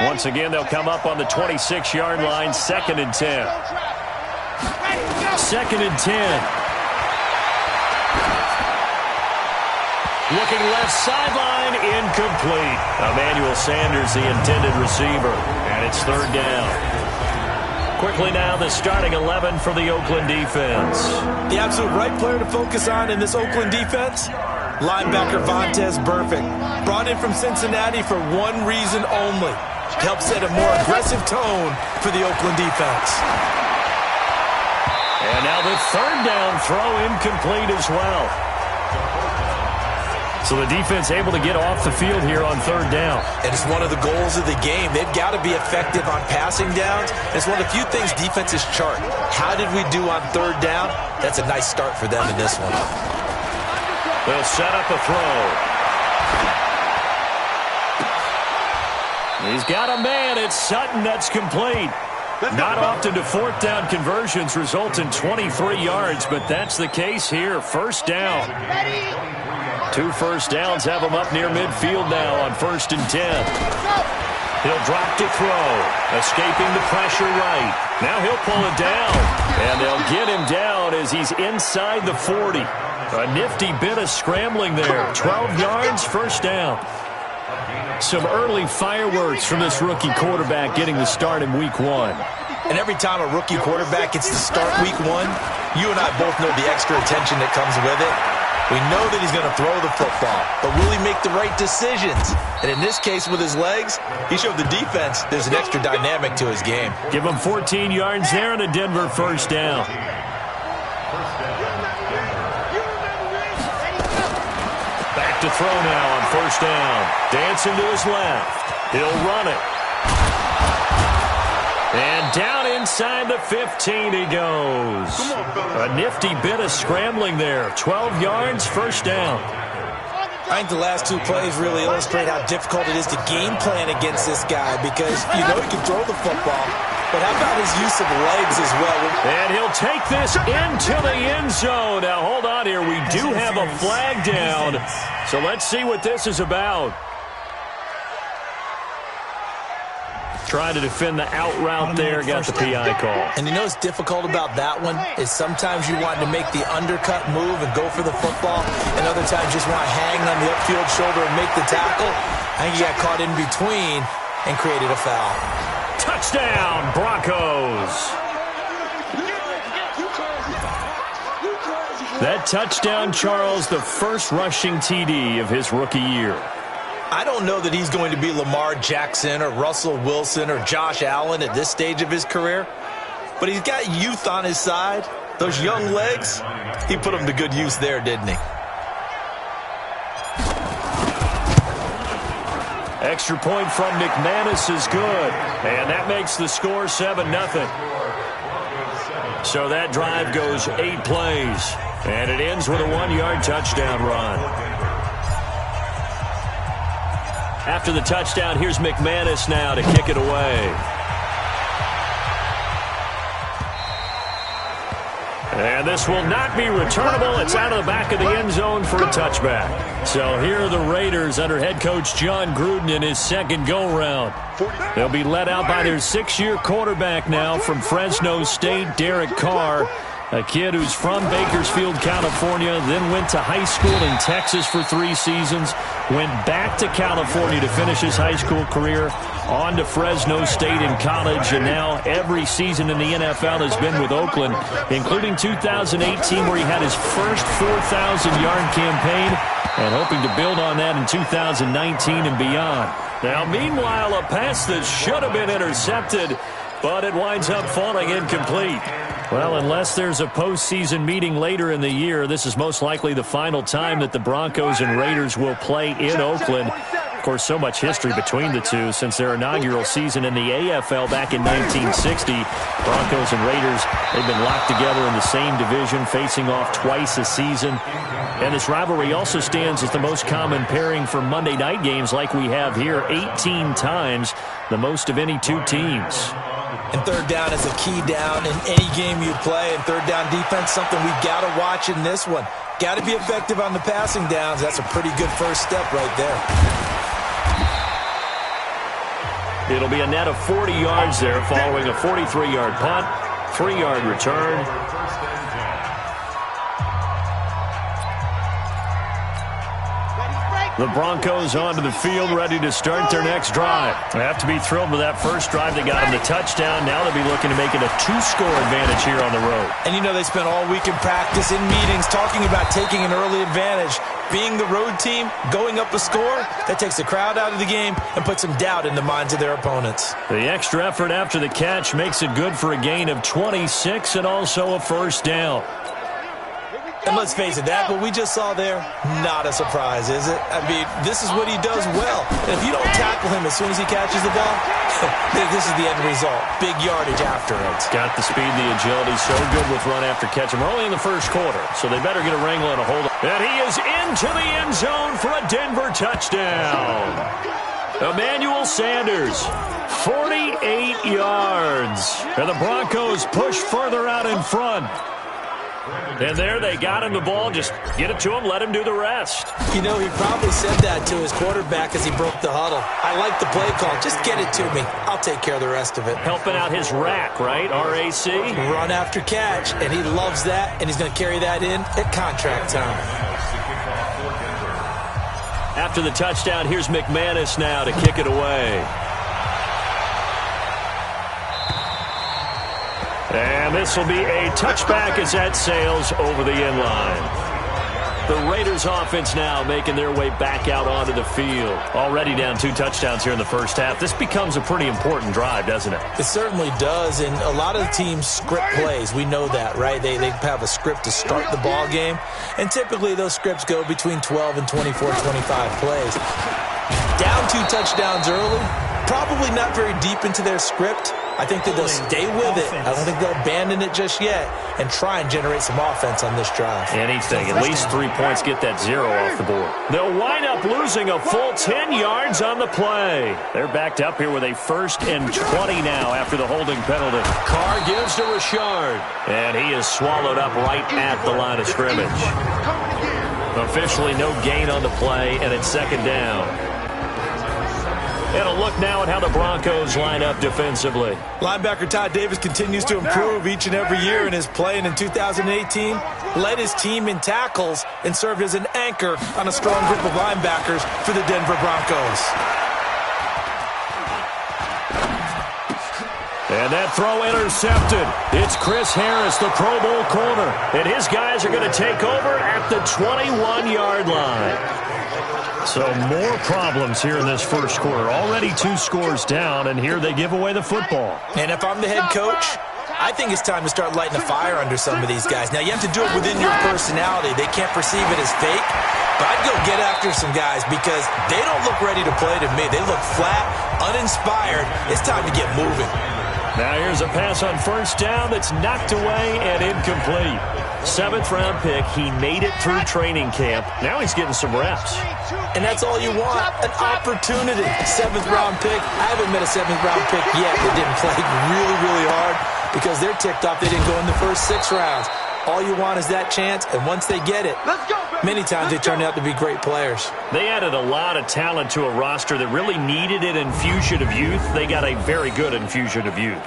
Once again, they'll come up on the 26-yard line, 2nd and 10. 2nd and 10. Looking left sideline, incomplete. Emmanuel Sanders, the intended receiver, and it's 3rd down. Quickly now, the starting 11 for the Oakland defense. The absolute right player to focus on in this Oakland defense, linebacker Vontaze Burfict. Brought in from Cincinnati for one reason only: to help set a more aggressive tone for the Oakland defense. And now the 3rd down throw, incomplete as well. So the defense able to get off the field here on 3rd down. And it's one of the goals of the game. They've got to be effective on passing downs. It's one of the few things defenses chart. How did we do on 3rd down? That's a nice start for them in this one. They'll set up a throw. He's got a man. It's Sutton. That's complete. Not often do 4th down conversions result in 23 yards, but that's the case here. 1st down. 2 first downs have him up near midfield now on 1st and 10. He'll drop to throw. Escaping the pressure right. Now he'll pull it down. And they'll get him down as he's inside the 40. A nifty bit of scrambling there. 12 yards, 1st down. Some early fireworks from this rookie quarterback getting the start in week 1. And every time a rookie quarterback gets to start week 1, you and I both know the extra attention that comes with it. We know that he's going to throw the football, but will he make the right decisions? And in this case with his legs, he showed the defense there's an extra dynamic to his game. Give him 14 yards there and a Denver 1st down. Back to throw now on 1st down. Dancing to his left. He'll run it. And down inside the 15 he goes. A nifty bit of scrambling there. 12 yards, 1st down. I think the last 2 plays really illustrate how difficult it is to game plan against this guy, because you know he can throw the football, but how about his use of legs as well? And he'll take this into the end zone. Now hold on here. We do have a flag down, so let's see what this is about. Trying to defend the out route there, got the PI call. And you know what's difficult about that one is sometimes you want to make the undercut move and go for the football, and other times just want to hang on the upfield shoulder and make the tackle. I think he got caught in between and created a foul. Touchdown, Broncos. That touchdown, Charles, the first rushing TD of his rookie year. I don't know that he's going to be Lamar Jackson or Russell Wilson or Josh Allen at this stage of his career, but he's got youth on his side. Those young legs, he put them to good use there, didn't he? Extra point from McManus is good, and that makes the score 7-0. So that drive goes 8 plays, and it ends with a 1-yard touchdown run. After the touchdown, here's McManus now to kick it away. And this will not be returnable. It's out of the back of the end zone for a touchback. So here are the Raiders under head coach John Gruden in his 2nd go-round. They'll be led out by their 6-year quarterback now from Fresno State, Derek Carr. A kid who's from Bakersfield, California, then went to high school in Texas for 3 seasons, went back to California to finish his high school career, on to Fresno State in college, and now every season in the NFL has been with Oakland, including 2018 where he had his first 4,000-yard campaign, and hoping to build on that in 2019 and beyond. Now, meanwhile, a pass that should have been intercepted, but it winds up falling incomplete. Well, unless there's a postseason meeting later in the year, this is most likely the final time that the Broncos and Raiders will play in Oakland. Of course, so much history between the two since their inaugural season in the AFL back in 1960. Broncos and Raiders, they've been locked together in the same division, facing off twice a season. And this rivalry also stands as the most common pairing for Monday night games like we have here, 18 times, the most of any 2 teams. And 3rd down is a key down in any game you play. And 3rd down defense, something we've got to watch in this one. Got to be effective on the passing downs. That's a pretty good first step right there. It'll be a net of 40 yards there following a 43-yard punt, 3-yard return. The Broncos onto the field, ready to start their next drive. They have to be thrilled with that first drive. They got them the touchdown. Now they'll be looking to make it a 2-score advantage here on the road. And you know they spent all week in practice, in meetings, talking about taking an early advantage. Being the road team, going up a score, that takes the crowd out of the game and puts some doubt in the minds of their opponents. The extra effort after the catch makes it good for a gain of 26 and also a first down. And let's face it, that what we just saw there, not a surprise, is it? I mean, this is what he does well. And if you don't tackle him as soon as he catches the ball, this is the end result. Big yardage after it. Got the speed, the agility, so good with run after catch. And we're only in the first quarter, so they better get a wrangle and a hold. And he is into the end zone for a Denver touchdown. Emmanuel Sanders, 48 yards. And the Broncos push further out in front. And there they got him the ball. Just get it to him, let him do the rest. You know, he probably said that to his quarterback as he broke the huddle. I like the play call. Just get it to me. I'll take care of the rest of it. Helping out his rack, right? R-A-C? Run after catch, and he loves that, and he's going to carry that in at contract time. After the touchdown, here's McManus now to kick it away. And this will be a touchback as that sails over the end line. The Raiders offense now making their way back out onto the field. Already down 2 touchdowns here in the first half. This becomes a pretty important drive, doesn't it? It certainly does, and a lot of the teams script plays. We know that, right? They have a script to start the ball game, and typically those scripts go between 12 and 24, 25 plays. Down 2 touchdowns early, probably not very deep into their script. I think that they'll stay with it. I don't think they'll abandon it just yet and try and generate some offense on this drive. Anything. At least 3 points, get that 0 off the board. They'll wind up losing a full 10 yards on the play. They're backed up here with a 1st and 20 now after the holding penalty. Carr gives to Richard, and he is swallowed up right at the line of scrimmage. Officially no gain on the play, and it's 2nd down. And a look now at how the Broncos line up defensively. Linebacker Todd Davis continues to improve each and every year in his play, and in 2018 led his team in tackles and served as an anchor on a strong group of linebackers for the Denver Broncos. And that throw intercepted. It's Chris Harris, the Pro Bowl corner. And his guys are going to take over at the 21-yard line. So more problems here in this first quarter. Already 2 scores down, and here they give away the football. And if I'm the head coach, I think it's time to start lighting a fire under some of these guys. Now, you have to do it within your personality. They can't perceive it as fake. But I'd go get after some guys because they don't look ready to play to me. They look flat, uninspired. It's time to get moving. Now here's a pass on 1st down that's knocked away and incomplete. 7th-round pick. He made it through training camp. Now he's getting some reps. And that's all you want, an opportunity. 7th-round pick. I haven't met a 7th-round pick yet that didn't play really, really hard because they're ticked off they didn't go in the first 6 rounds. All you want is that chance, and once they get it, many times they turn out to be great players. They added a lot of talent to a roster that really needed an infusion of youth. They got a very good infusion of youth.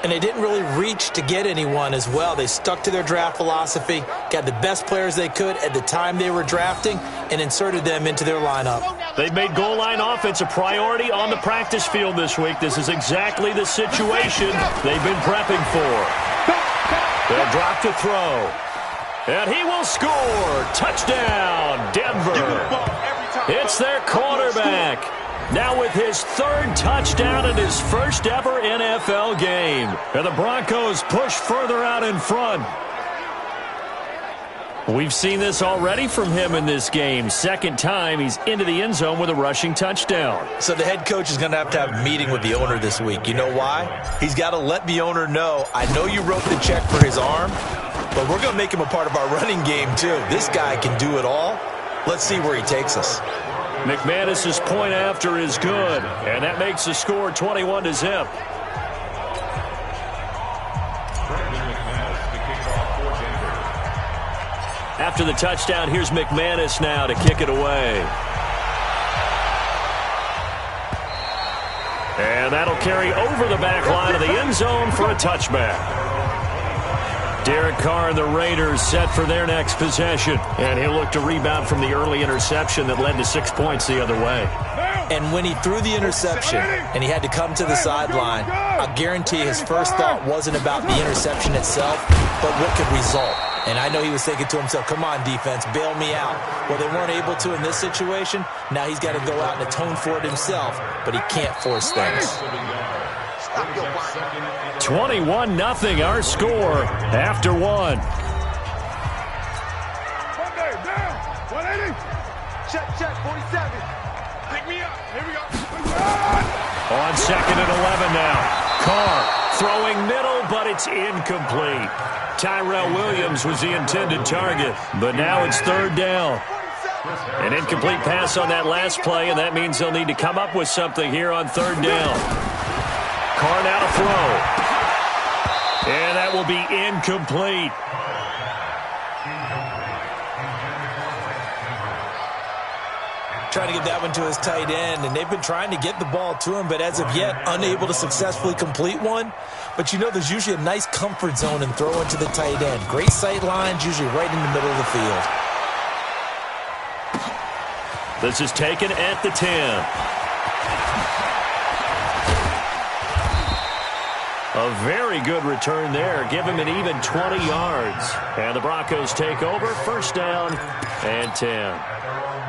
And they didn't really reach to get anyone as well. They stuck to their draft philosophy, got the best players they could at the time they were drafting, and inserted them into their lineup. They've made goal line offense a priority on the practice field this week. This is exactly the situation they've been prepping for. They'll drop to throw. And he will score. Touchdown, Denver. It's their quarterback. Now with his 3rd touchdown in his first ever NFL game. And the Broncos push further out in front. We've seen this already from him in this game. 2nd time he's into the end zone with a rushing touchdown. So the head coach is going to have a meeting with the owner this week. You know why? He's got to let the owner know, I know you wrote the check for his arm, but we're going to make him a part of our running game too. This guy can do it all. Let's see where he takes us. McManus's point after is good, and that makes the score 21-0. After the touchdown, here's McManus now to kick it away. And that'll carry over the back line of the end zone for a touchback. Derek Carr and the Raiders set for their next possession. And he'll look to rebound from the early interception that led to 6 points the other way. And when he threw the interception and he had to come to the sideline, I guarantee his first thought wasn't about the interception itself, but what could result. And I know he was thinking to himself, come on, defense, bail me out. Well, they weren't able to in this situation. Now he's got to go out and atone for it himself, but he can't force things. 21-0 our score after one. Check, 47. Pick me up. Here we go. On 2nd and 11 now. Carr throwing middle, but it's incomplete. Tyrell Williams was the intended target, but now it's 3rd down. An incomplete pass on that last play, and that means they'll need to come up with something here on 3rd down. Carr now to throw. And that will be incomplete. Trying to get that one to his tight end, and they've been trying to get the ball to him, but as of yet, unable to successfully complete one. But you know there's usually a nice comfort zone in throwing to the tight end. Great sight lines, usually right in the middle of the field. This is taken at the 10. A very good return there. Give him an even 20 yards. And the Broncos take over. 1st down and 10.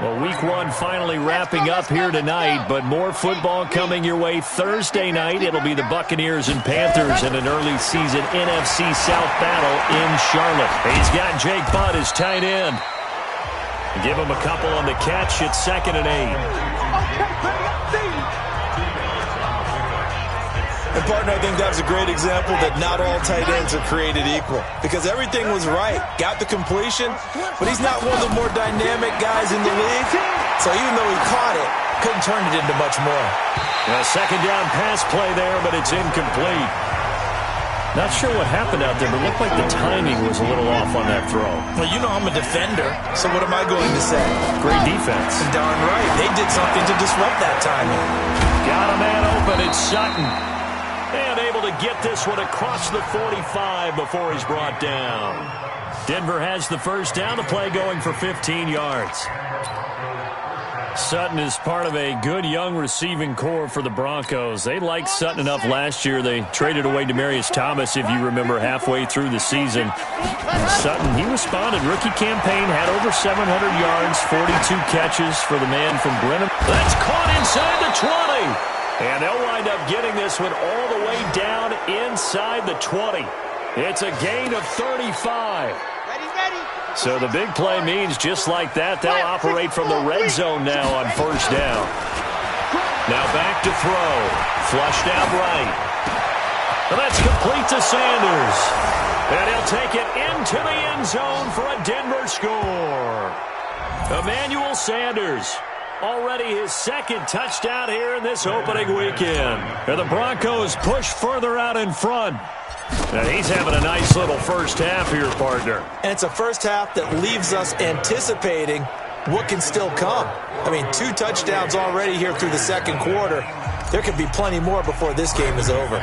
Well, week 1 finally wrapping up here tonight, but more football coming your way Thursday night. It'll be the Buccaneers and Panthers in an early season NFC South battle in Charlotte. He's got Jake Butt as tight end. Give him a couple on the catch. It's 2nd and 8. And, partner, I think that was a great example that not all tight ends are created equal. Because everything was right. Got the completion, but he's not one of the more dynamic guys in the league. So even though he caught it, couldn't turn it into much more. A 2nd down pass play there, but it's incomplete. Not sure what happened out there, but it looked like the timing was a little off on that throw. Well, you know I'm a defender, so what am I going to say? Great defense. Darn right. They did something to disrupt that timing. Got a man open. It's Sutton. And able to get this one across the 45 before he's brought down. Denver has the 1st down. The play going for 15 yards. Sutton is part of a good young receiving core for the Broncos. They liked Sutton enough last year. They traded away Demaryius Thomas, if you remember, halfway through the season. And Sutton, he responded. Rookie campaign, had over 700 yards, 42 catches for the man from Brenham. That's caught inside the 20. And they'll wind up getting this one all the way down inside the 20. It's a gain of 35. So the big play means just like that, they'll operate from the red zone now on 1st down. Now back to throw. Flushed out right. And that's complete to Sanders. And he'll take it into the end zone for a Denver score. Emmanuel Sanders. Already his 2nd touchdown here in this opening weekend. And the Broncos push further out in front. And he's having a nice little first half here, partner. And it's a first half that leaves us anticipating what can still come. I mean, 2 touchdowns already here through the 2nd quarter. There could be plenty more before this game is over.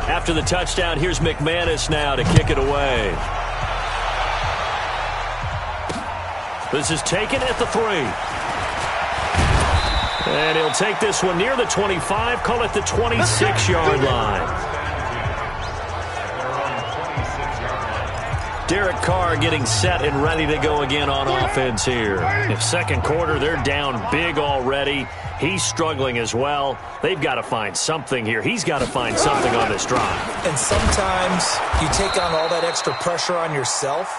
After the touchdown, here's McManus now to kick it away. This is taken at the 3. And he'll take this one near the 25, call it the 26-yard line. Derek Carr getting set and ready to go again on offense here. If 2nd quarter, they're down big already. He's struggling as well. They've got to find something here. He's got to find something on this drive. And sometimes you take on all that extra pressure on yourself,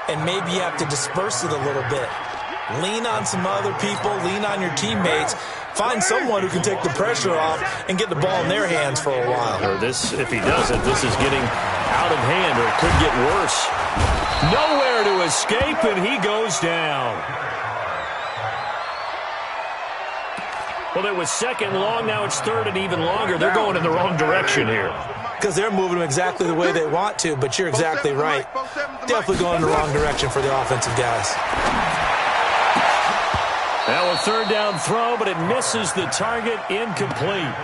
and maybe you have to disperse it a little bit. Lean on some other people. Lean on your teammates. Find someone who can take the pressure off and get the ball in their hands for a while. Or this, if he doesn't, this is getting out of hand, or it could get worse. Nowhere to escape, and he goes down. Well, it was 2nd long. Now it's 3rd and even longer. They're going in the wrong direction here. Because they're moving them exactly the way they want to, but you're exactly right. Definitely going in the wrong direction for the offensive guys. Now a third down throw, but it misses the target, incomplete.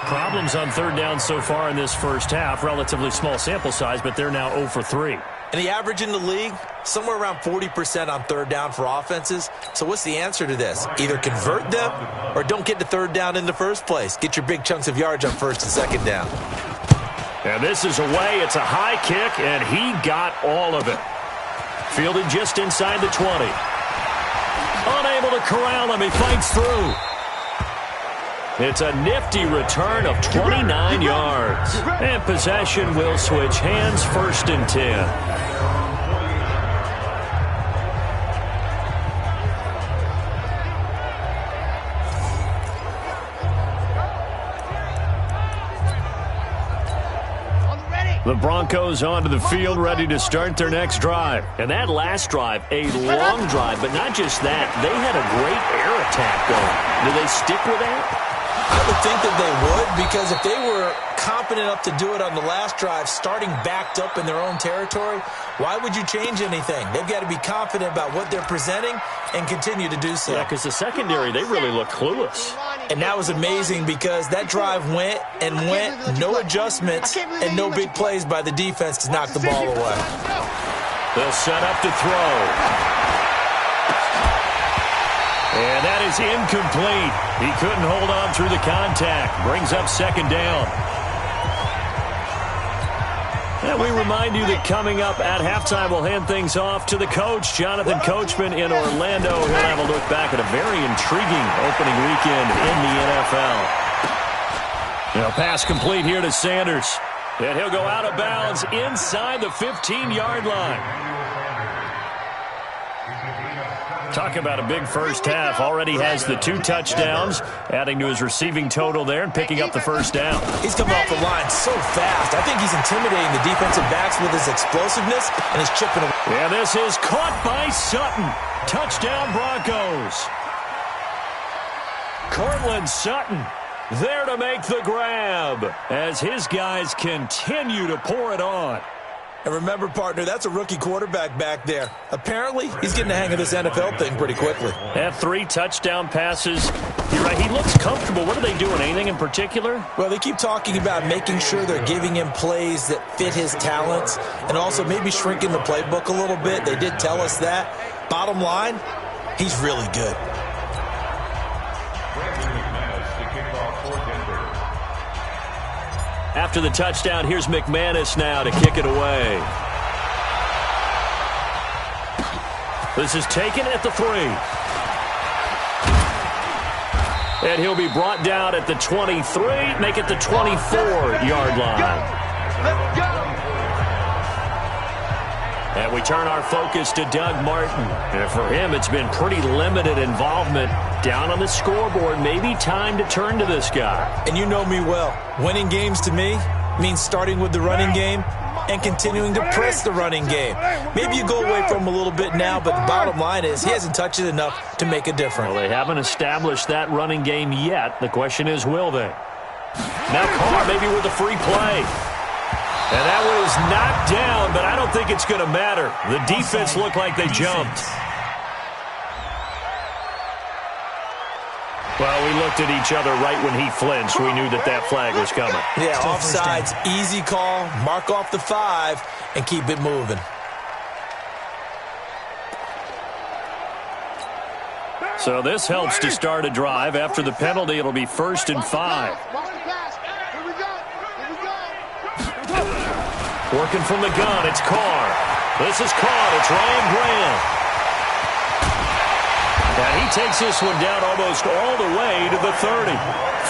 Problems on third down so far in this first half. Relatively small sample size, but they're now 0 for 3. And the average in the league, somewhere around 40% on third down for offenses. So what's the answer to this? Either convert them or don't get to third down in the first place. Get your big chunks of yards on first and second down. And this is away. It's a high kick, and he got all of it. Fielded just inside the 20. Unable to corral him. He fights through. It's a nifty return of 29 yards. And possession will switch hands, 1st and 10. The Broncos onto the field, ready to start their next drive. And that last drive, a long drive, but not just that. They had a great air attack going. Do they stick with that? I would think that they would, because if they were competent enough to do it on the last drive, starting backed up in their own territory, why would you change anything? They've got to be confident about what they're presenting and continue to do so. Yeah, because the secondary, they really look clueless. And that was amazing because that drive went and went, no adjustments, and no big plays by the defense to knock the ball away. They'll set up to throw. And that is incomplete. He couldn't hold on through the contact. Brings up 2nd down. And we remind you that coming up at halftime, we'll hand things off to the coach, Jonathan Coachman in Orlando. He'll have a look back at a very intriguing opening weekend in the NFL. Now, pass complete here to Sanders. And he'll go out of bounds inside the 15-yard line. Talk about a big first half. Already has the 2 touchdowns, adding to his receiving total there and picking up the 1st down. He's coming off the line so fast. I think he's intimidating the defensive backs with his explosiveness and his chipping away. Yeah, this is caught by Sutton. Touchdown, Broncos. Cortland Sutton there to make the grab as his guys continue to pour it on. And remember, partner, that's a rookie quarterback back there. Apparently, he's getting the hang of this NFL thing pretty quickly. Have 3 touchdown passes. You're right, he looks comfortable. What are they doing? Anything in particular? Well, they keep talking about making sure they're giving him plays that fit his talents and also maybe shrinking the playbook a little bit. They did tell us that. Bottom line, he's really good. After the touchdown, here's McManus now to kick it away. This is taken at the 3. And he'll be brought down at the 23, make it the 24-yard line. Let's go. And we turn our focus to Doug Martin. And for him, it's been pretty limited involvement. Down on the scoreboard, maybe time to turn to this guy. And you know me well. Winning games to me means starting with the running game and continuing to press the running game. Maybe you go away from him a little bit now, but the bottom line is he hasn't touched it enough to make a difference. Well, they haven't established that running game yet. The question is, will they? Now Carr maybe with a free play. And that was knocked down, but I don't think it's going to matter. The defense looked like they jumped. Well, we looked at each other right when he flinched. We knew that that flag was coming. Yeah, offsides, easy call, mark off the 5, and keep it moving. So this helps to start a drive. After the penalty, it'll be 1st and 5. Working from the gun, it's Carr. This is caught. It's Ryan Graham. And he takes this one down almost all the way to the 30.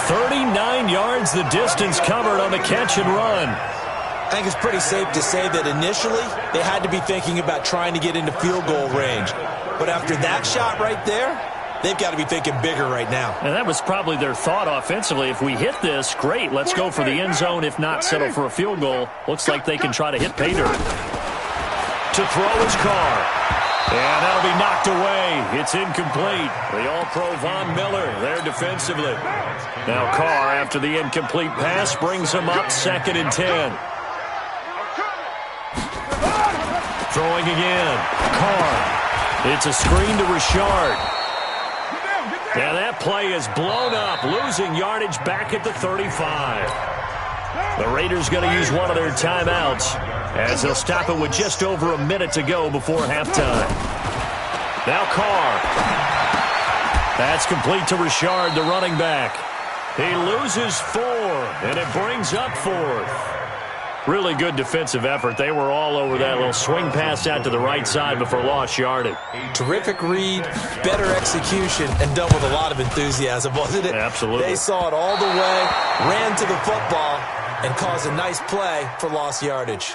39 yards the distance covered on the catch and run. I think it's pretty safe to say that initially they had to be thinking about trying to get into field goal range. But after that shot right there, they've got to be thinking bigger right now. And that was probably their thought offensively. If we hit this, great, let's go for the end zone. If not, settle for a field goal. Looks like they can try to hit pay dirt. To throw is Carr. And that'll be knocked away. It's incomplete. The All-Pro Von Miller there defensively. Now Carr, after the incomplete pass, brings him up 2nd and 10. Throwing again. Carr It's a screen to Richard. And that play is blown up, losing yardage back at the 35. The Raiders going to use one of their timeouts as they'll stop it with just over a minute to go before halftime. Now Carr. That's complete to Richard, the running back. He loses 4, and it brings up 4th. Really good defensive effort. They were all over that little swing pass out to the right side before lost yardage. Terrific read, better execution, and done with a lot of enthusiasm, wasn't it? Absolutely. They saw it all the way, ran to the football, and caused a nice play for lost yardage.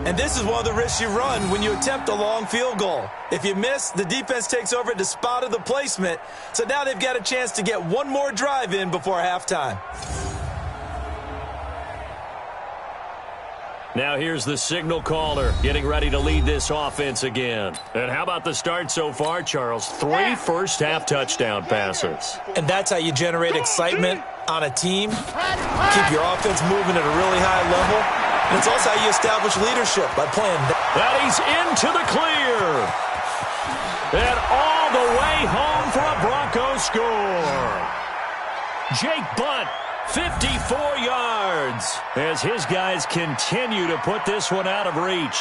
And this is one of the risks you run when you attempt a long field goal. If you miss, the defense takes over at the spot of the placement. So now they've got a chance to get one more drive in before halftime. Now here's the signal caller getting ready to lead this offense again. And how about the start so far, Charles? 3 first-half touchdown passes. And that's how you generate excitement on a team. Keep your offense moving at a really high level. And it's also how you establish leadership by playing. That he's into the clear. And all the way home for a Broncos score. Jake Butt, 54 yards, as his guys continue to put this one out of reach.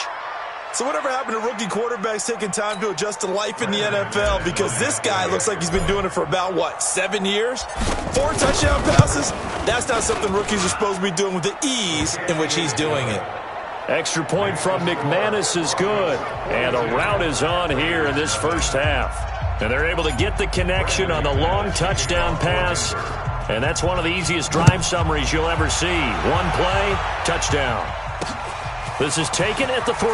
So whatever happened to rookie quarterbacks taking time to adjust to life in the NFL? Because this guy looks like he's been doing it for about, 7 years? 4 touchdown passes? That's not something rookies are supposed to be doing with the ease in which he's doing it. Extra point from McManus is good. And a route is on here in this first half. And they're able to get the connection on the long touchdown pass. And that's one of the easiest drive summaries you'll ever see. One play, touchdown. This is taken at the 3.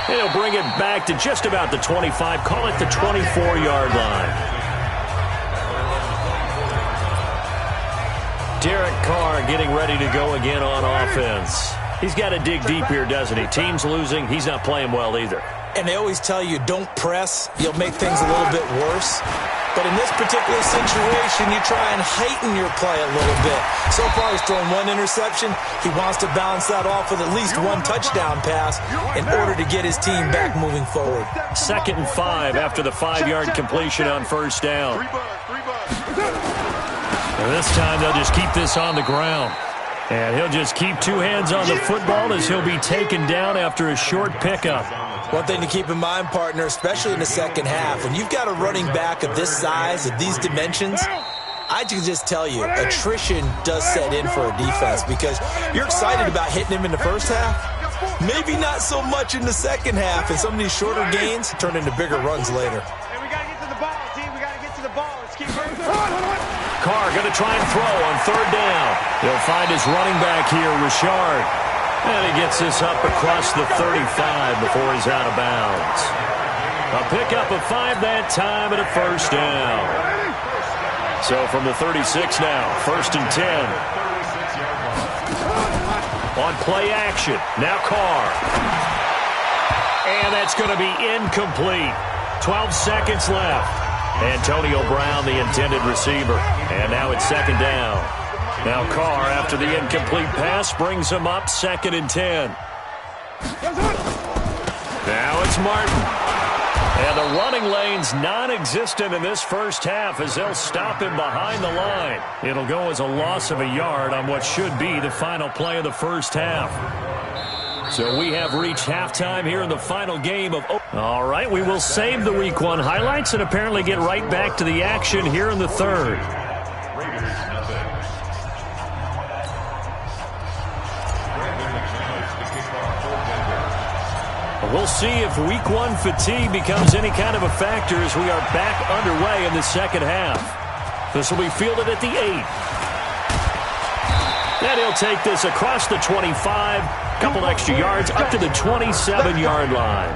And he'll bring it back to just about the 25. Call it the 24-yard line. Derek Carr getting ready to go again on offense. He's got to dig deep here, doesn't he? Team's losing. He's not playing well either. And they always tell you, don't press. You'll make things a little bit worse. But in this particular situation, you try and heighten your play a little bit. So far, he's thrown 1 interception. He wants to balance that off with at least 1 touchdown pass in order to get his team back moving forward. 2nd and 5 after the 5-yard completion on first down. And this time, they'll just keep this on the ground. And he'll just keep 2 hands on the football as he'll be taken down after a short pickup. One thing to keep in mind, partner, especially in the second half, when you've got a running back of this size, of these dimensions, I can just tell you, attrition does set in for a defense because you're excited about hitting him in the first half. Maybe not so much in the second half, and some of these shorter gains turn into bigger runs later. Hey, we got to get to the ball, team. We got to get to the ball. Let's keep running. Carr going to try and throw on 3rd down. He'll find his running back here, Richard. And he gets this up across the 35 before he's out of bounds. A pickup of 5 that time and a first down. So from the 36 now, 1st and 10. On play action, now Carr. And that's going to be incomplete. 12 seconds left. Antonio Brown, the intended receiver. And now it's 2nd down. Now Carr, after the incomplete pass, brings him up 2nd and 10. Now it's Martin. And the running lane's non-existent in this first half as they'll stop him behind the line. It'll go as a loss of a yard on what should be the final play of the first half. So we have reached halftime here in the final game of... All right, we will save the Week 1 highlights and apparently get right back to the action here in the 3rd. We'll see if Week 1 fatigue becomes any kind of a factor as we are back underway in the second half. This will be fielded at the 8. And he'll take this across the 25, couple extra yards, up to the 27-yard line.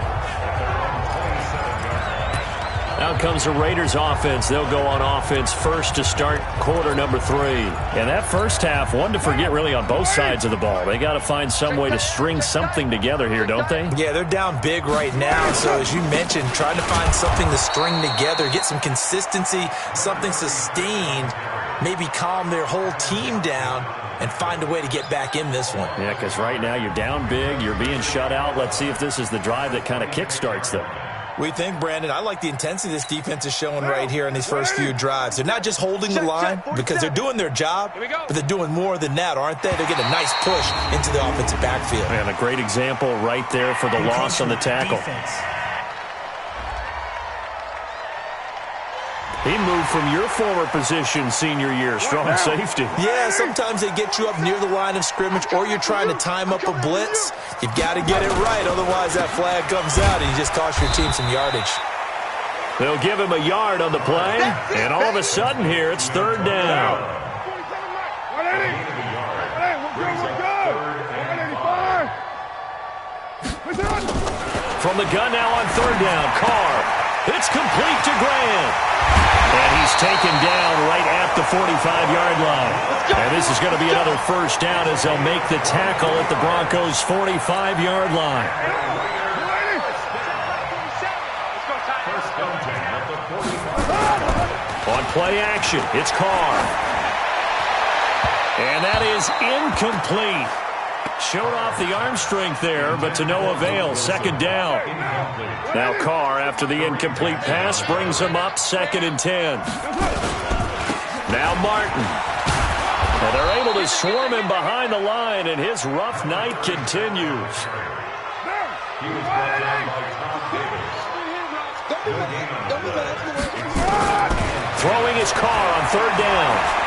Out comes the Raiders offense. They'll go on offense first to start quarter number 3. And that first half, one to forget really on both sides of the ball. They got to find some way to string something together here, don't they? Yeah, they're down big right now. So as you mentioned, trying to find something to string together, get some consistency, something sustained, maybe calm their whole team down. and find a way to get back in this one. Yeah, because right now you're down big, you're being shut out. Let's see if this is the drive that kind of kickstarts them. We think, Brandon, I like the intensity this defense is showing right here in these first few drives. They're not just holding the line because they're doing their job, but they're doing more than that, aren't they? They're getting a nice push into the offensive backfield. And a great example right there for the loss on the tackle. He moved from your former position senior year, strong safety. Yeah, sometimes they get you up near the line of scrimmage or you're trying to time up a blitz. You've got to get it right, otherwise that flag comes out and you just cost your team some yardage. They'll give him a yard on the play, and all of a sudden here it's third down. From the gun now on third down, Carr. It's complete to Grant. And he's taken down right at the 45-yard line. And this is going to be another first down as they'll make the tackle at the Broncos' 45-yard line. On play action, it's Carr. And that is incomplete. Showed off the arm strength there, but to no avail. Second down. Now Carr, after the incomplete pass, brings him up 2nd and 10. Now Martin. And they're able to swarm him behind the line, and his rough night continues. Throwing his Carr on third down.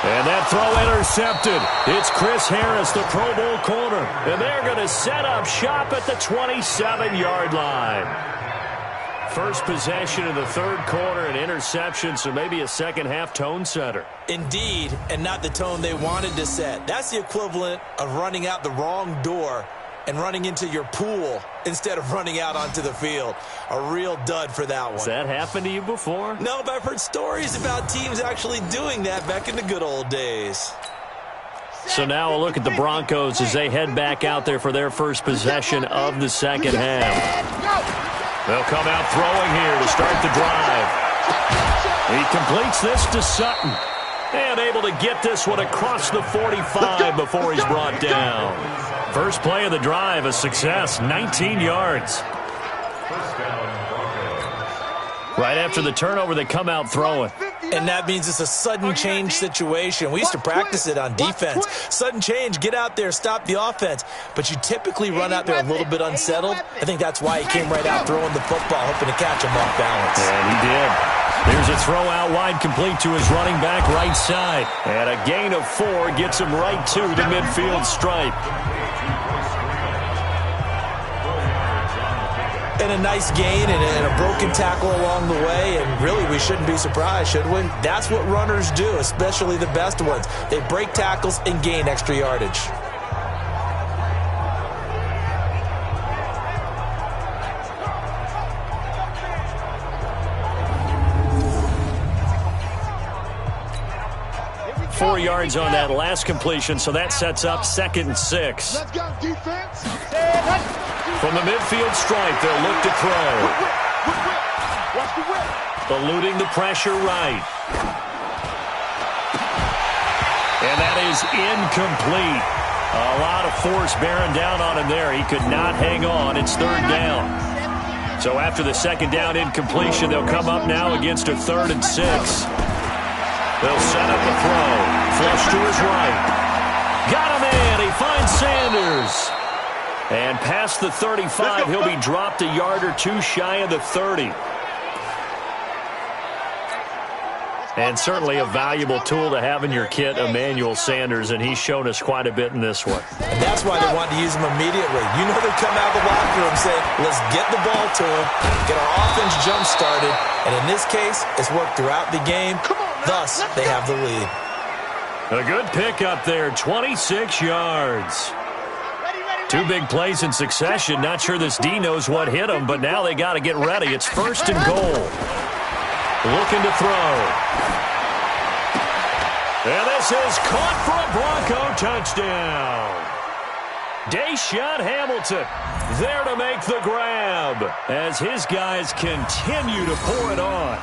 And that throw intercepted. It's Chris Harris, the Pro Bowl corner. And they're going to set up shop at the 27-yard line. First possession of the third quarter, an interception, so maybe a second-half tone setter. Indeed, and not the tone they wanted to set. That's the equivalent of running out the wrong door and running into your pool instead of running out onto the field. A real dud for that one. Has that happened to you before? No, but I've heard stories about teams actually doing that back in the good old days. So now a look at the Broncos as they head back out there for their first possession of the second half. They'll come out throwing here to start the drive. He completes this to Sutton. And able to get this one across the 45 before he's brought down. First play of the drive, a success, 19 yards. Right after the turnover, they come out throwing. And that means it's a sudden change situation. We used to practice it on defense. Sudden change, get out there, stop the offense. But you typically run out there a little bit unsettled. I think that's why he came right out throwing the football, hoping to catch him off balance. And he did. There's a throw out wide complete to his running back right side. And a gain of 4 gets him right to the midfield stripe. And a nice gain and a broken tackle along the way. And really, we shouldn't be surprised, should we? That's what runners do, especially the best ones. They break tackles and gain extra yardage. Four yards on that last completion, so that sets up 2nd and 6. Let's go, defense. From the midfield stripe, they'll look to throw. Watch the whip. Eluding the pressure right. And that is incomplete. A lot of force bearing down on him there. He could not hang on. It's third down. So after the second down incompletion, they'll come up now against a 3rd and 6. They'll set up a throw. Flush to his right. Got him in. He finds Sanders. And past the 35, he'll be dropped a yard or 2 shy of the 30. And certainly a valuable tool to have in your kit, Emmanuel Sanders, and he's shown us quite a bit in this one. And that's why they wanted to use him immediately. You know they come out of the locker room saying, let's get the ball to him, get our offense jump-started, and in this case, it's worked throughout the game. Thus, they have the lead. A good pickup there, 26 yards. 2 big plays in succession. Not sure this D knows what hit him, but now they got to get ready. It's 1st and goal. Looking to throw. And this is caught for a Bronco touchdown. Deshaun Hamilton there to make the grab as his guys continue to pour it on.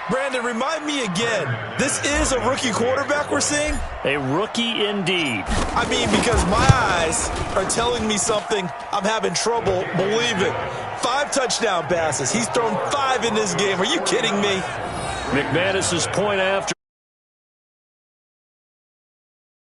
Brandon, remind me again, this is a rookie quarterback we're seeing? A rookie indeed. I mean, because my eyes are telling me something I'm having trouble believing. 5 touchdown passes. He's thrown 5 in this game. Are you kidding me? McManus's point after.